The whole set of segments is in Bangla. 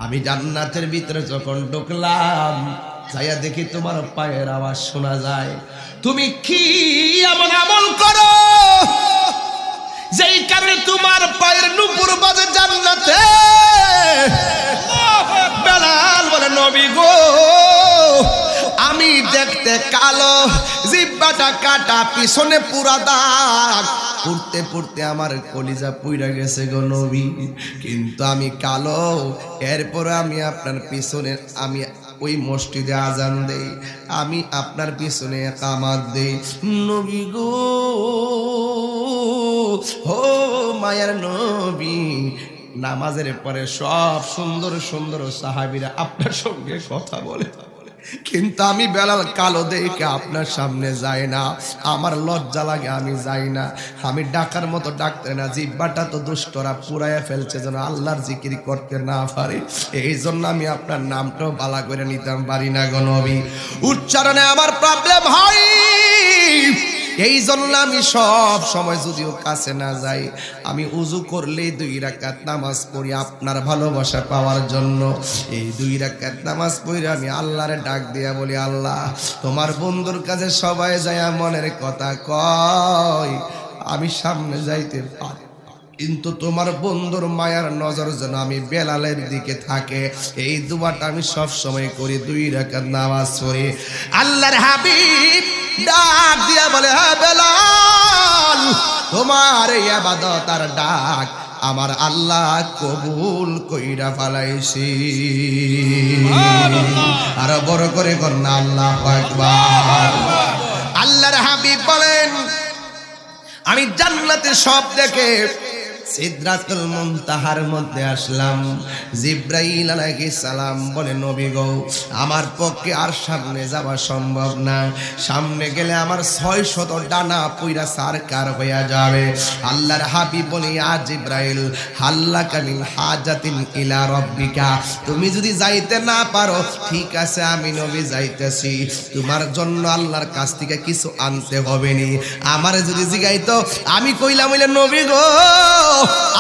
আমি জান্নাতের ভিতরে যখন ঢুকলাম, যাইয়া দেখি তোমার পায়ের আওয়াজ শোনা যায়। তুমি কি এমন আমল করো যেই কারণে তোমার পায়ের নুপুর বাজে জান্নাতে? বেলাল বলে, নবী গো, আমি দেখতে কালো, জিহ্বাটা কাটা, পিছনে পুরা দাগ, পড়তে পড়তে আমার কলিজা পুইরা গেছে গো নবী। কিন্তু আমি কালো, এরপরে আমি আপনার পিছনে, আমি ওই মসজিদে আজান দেই, আমি আপনার পিছনে কামাত দেই। নবী গো, ও মায়ার নবী, নামাজের পরে সব সুন্দর সুন্দর সাহাবীরা আপনার সঙ্গে কথা বলে, কিন্তু আমি বেলাল কালো দেখে আপনার সামনে যাই না, আমার লজ্জা লাগে, আমি যাই না। আমি ডাকার মতো ডাকতে না, জিহ্বাটা তো দুষ্টরা পুরাইয়া ফেলছে যেন আল্লাহর জিকির করতে না পারি, এই জন্য আমি আপনার নামটাও বালা করে নিতাম পারি না গো নবী। উচ্চারণে আমার প্রবলেম হয়, এই জন্য আমি সব সময় যদিও কাছে না যাই, আমি উজু করলেই 2 রাকাত নামাজ পড়ি আপনার ভালোবাসা পাওয়ার জন্য। এই 2 রাকাত নামাজ পড়ে আমি আল্লাহরে ডাক দিয়া বলি, আল্লাহ তোমার বন্ধুর কাছে সবাই যায় মনের কথা কয়, আমি সামনে যাইতে পারি, কিন্তু তোমার বন্ধুর মায়ার নজর যেন আমি বেলালের দিকে থাকে, এই দুয়াটা আমি সব সময় করি। 2 রাকাত নামাজ পড়ি। আল্লাহর হাবিব ডাক দিয়া বলে, হ্যাঁ বেলাল, তোমার এই ইবাদত আর ডাক আমার আল্লাহ কবুল কইরা ফেলাইছি। আর বড় করে কন্যা আল্লাহু আকবার। আল্লাহর হাবিব বলেন, আমি জান্নাতে সব দেখে সিদরাতুল মুনতাহার মধ্যে আসলাম। জিবরাইল আলাইহিস সালাম বলে, নবী গো, আমার পক্ষে আর সামনে যাওয়া সম্ভব না, সামনে গেলে আমার 600 ডানা পুইরা সারকার হইয়া যাবে। আল্লাহর হাবিব বলে, ইয়া জিবরাইল, হাল্লাকা মিন হাজাতিন ইলা রাব্বিকা, তুমি যদি যাইতে না পারো ঠিক আছে, আমি নবী যাইতেছি, তোমার জন্য আল্লাহর কাছ থেকে কিছু আনতে হবে নি। আমারে যদি জিগাইতো, আমি কইলাম হইলে, নবী গো,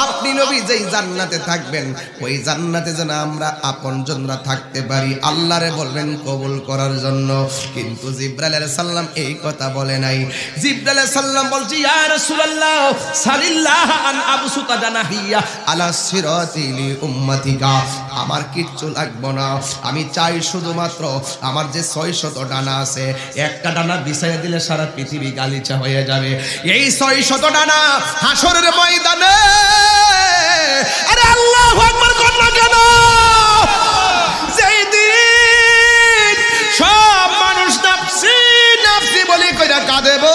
আপনি নবী যেই জান্নাতে থাকবেন, ওই জান্নাতে যেন আমরা আপনজনরা থাকতে পারি, আল্লাহরে বলবেন কবুল করার জন্য। কিন্তু জিবরাইল আলাইহিস সালাম এই কথা বলে নাই। জিবরাইল আলাইহিস সালাম বলছে, ইয়া রাসূলুল্লাহ সাল্লাল্লাহু আন আবসুতা জানাহিয়া আলা সিরাতি লি উম্মতিকা, আমার কিচ্ছু লাগবে না, আমি চাই শুধুমাত্র আমার যে 600 ডানা আছে, একটা ডানা বিছাইয়া দিলে সারা পৃথিবী গালিচা হয়ে যাবে। এই 600 ডানা হাসরের ময়দানে, আরে আল্লাহু আকবার করনা কেন? যেই দিন সব মানুষ নাফসি নাফসি বলে কইরা কাঁদেব,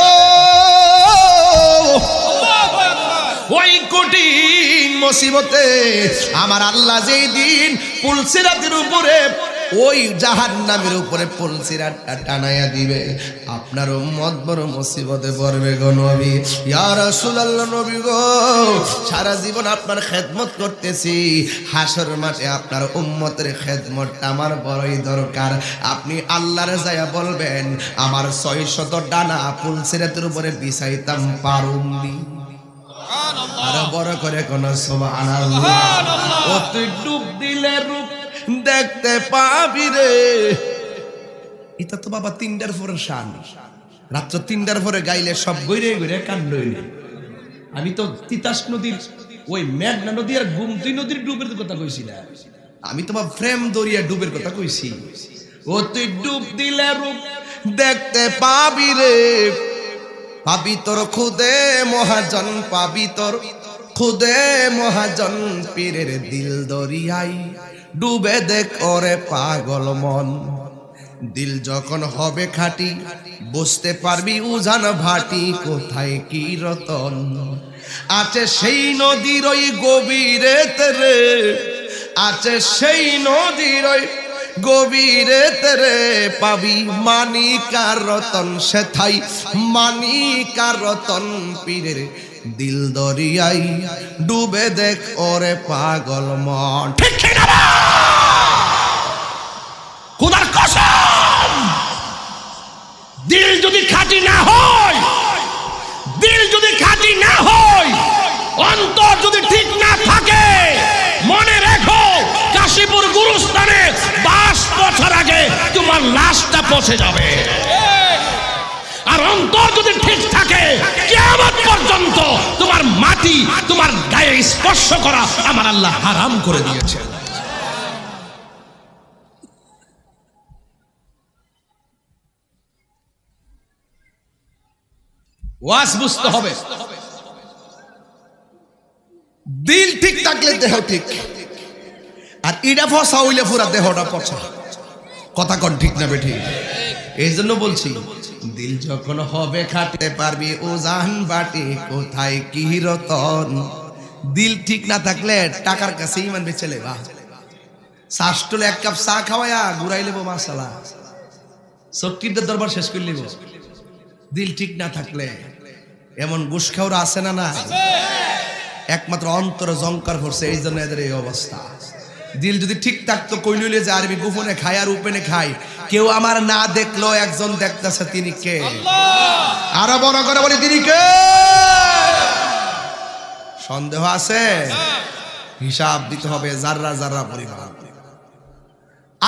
ওই কঠিন মুসিবতে আমার আল্লাহ যেই দিন পুলসিরাতের উপরে, ওই জাহান্নামের উপরে পুলসিরাতটা টানায়া দিবে, আপনার উম্মত বড় মুসিবতে পড়বে গো নবী। ইয়া রাসূলুল্লাহ, নবী গো, সারা জীবন আপনার খেদমত করতেছি, হাসর মাঠে আপনার উম্মতের খেদমতটা আমার বড়ই দরকার। আপনি আল্লাহরে যায়া বলবেন, আমার 600 ডানা পুলসিরাতের উপরে বিছাইতাম পারুমনি। আর বড় করে কোন সুবহানাল্লাহ। ও তুই ডুব দিলে রূপ দেখতে পাবি রে। এটা তো বাবা 3টার পরে শান, রাত্র 3টার পরে গাইলে সব গইরে গইরে কান্ড হইলে। আমি তো তিতাস নদীর, ওই মেঘনা নদী আর গুমতি নদীর ডুবের কথা কইছি না, আমি তোমার প্রেম দরিয়া ডুবের কথা কইছি। ও তুই ডুব দিলে রূপ দেখতে পাবি রে, পাবি তোর খুদে মহাজন, পাবি তোর খুদে মহাজন, পীরের দিল দরিয়াই ডুবে দেখ ওরে পাগল মন। দিল যখন হবে খাঁটি বুঝতে পারবি উজান ভাটি, কোথায় কি রতন আছে সেই নদীর ওই গভীরেতে রে, আছে সেই নদীর ওই গভীরেতে রে, পাবি মানিকার রতন, সেথাই মানিকার রতন, পীরের দিল দরিয়াই ডুবে দেখ ওরে পাগল মন। ঠিক না? খোদার কসম, দিল যদি খাঁটি না হয়, দিল যদি খাঁটি না হয়, অন্তর যদি ঠিক না থাকে, মনে রেখো কাশীপুর বসে যাবে। আর অন্তর যদি ঠিক থাকে, কিয়ামত পর্যন্ত তোমার মাটি তোমার গায়ে স্পর্শ করা আমার আল্লাহ হারাম করে দিয়েছে। ওয়াজ বুঝতে হবে, দিল ঠিক থাকলে দেহ ঠিক, আর ইডা ফসা হইলে পুরা দেহটা পচা। কথা কন ঠিক না বেঠিক? এই জন্য বলছি, দিল যখন হবে খাটতে পারবি ওজান বাটি কোথায় কি রতন। দিল ঠিক না থাকলে টাকার কাছে ইমান বেচে লেবা, শাসটলে এক কাপ চা খাওয়ায়া ঘুরাই লেবো মাসালা, চক্কিরদের দরবার শেষ করে লিব। দিল ঠিক না থাকলে এমন ঘুষ খাওয়া আছে না? না, একমাত্র অন্তরে জঙ্কার করছে, এই জন্য এদের এই অবস্থা। দিল যদি ঠিক থাকতো, কইলে যে আরবি গোপনে খায় আর উপেনে খায়, কেউ আমার না দেখলো একজন দেখতেছে, তিনি কে? আরো বড় করে বলি, তিনি কে? সন্দেহ আছে? হিসাব দিতে হবে জাররা জাররা পরিমাণ।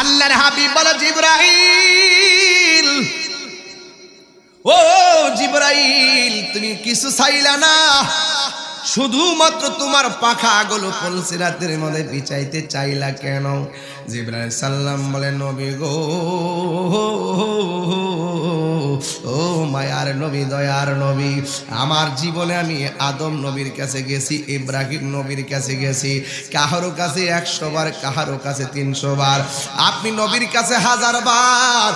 আল্লাহর হাবিব বলে, জিবরাইল, ও জিবরাইল, তুমি কিছু চাইলা না, শুধুমাত্র তোমার পাখাগুলো পুলসিরাতের মধ্যে বিছাইতে চাইলা কেন? জিবরাইল সাল্লাম বলে, নবী গো, ও মায়ার নবী, দয়ার নবী, আমার জীবনে আমি আদম নবীর কাছে গেছি, ইব্রাহিম নবীর কাছে গেছি, কাহারো কাছে 100 বার, কাহারো কাছে 300 বার, আপনি নবীর কাছে 1000 বার।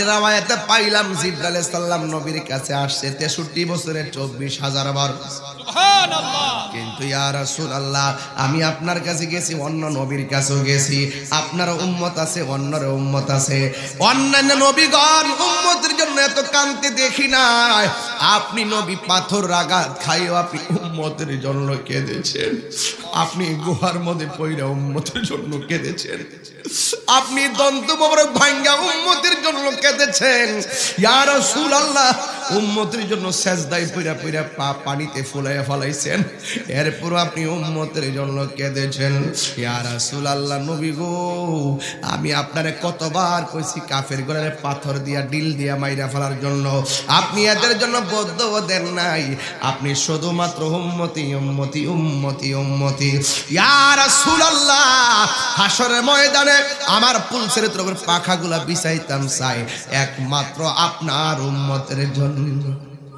রাওয়ায়াতে পাইলাম জিবরাইল সাল্লাম নবীর কাছে আসছে 63 বছরে 24,000 বার। কিন্তু ইয়া রাসূলুল্লাহ, আমি আপনার কাছে গেছি, অন্য নবীর কাছেও গেছি, আপনার উম্মত আছে, অন্যর উম্মত আছে, অন্যান্য নবীগণ উম্মতের জন্য এত কান্তি দেখি নাই। আপনি নবী পাথর আঘাত খাইও আপনি উম্মতের জন্য কেঁদেছেন, আপনি গুহার মধ্যে পইরা উম্মতের জন্য কেঁদেছেন, আপনি দন্ত মোবারক ভাঙ্গা উম্মতের জন্য কেঁদেছেন। ইয়া রাসূলুল্লাহ, উম্মতের জন্য সেজদায় পইরা পইরা পা পানিতে ফুলাইয়া ফলাইছেন, এরপর আপনি উম্মতের জন্য কেঁদেছেন। ইয়া রাসূলুল্লাহ, নবী গো, আমি আপনারে কতবার কইছি কাফের ঘরে পাথর দিয়া ডিল দিয়া মাইরা ফেলার জন্য, আপনি এদের জন্য বদদুয়া দেন নাই, আপনি শুধুমাত্র উম্মতি উম্মতি উম্মতি উম্মতি। ইয়া রাসূলুল্লাহ, হাসরের ময়দানে আমার পুলসিরাতের উপর পাখাগুলা বিছাইতাম চাই একমাত্র আপনার উম্মতের জন্য।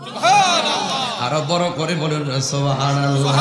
সুবহানাল্লাহ। আরো বড় করে বলুন সুবহানাল্লাহ।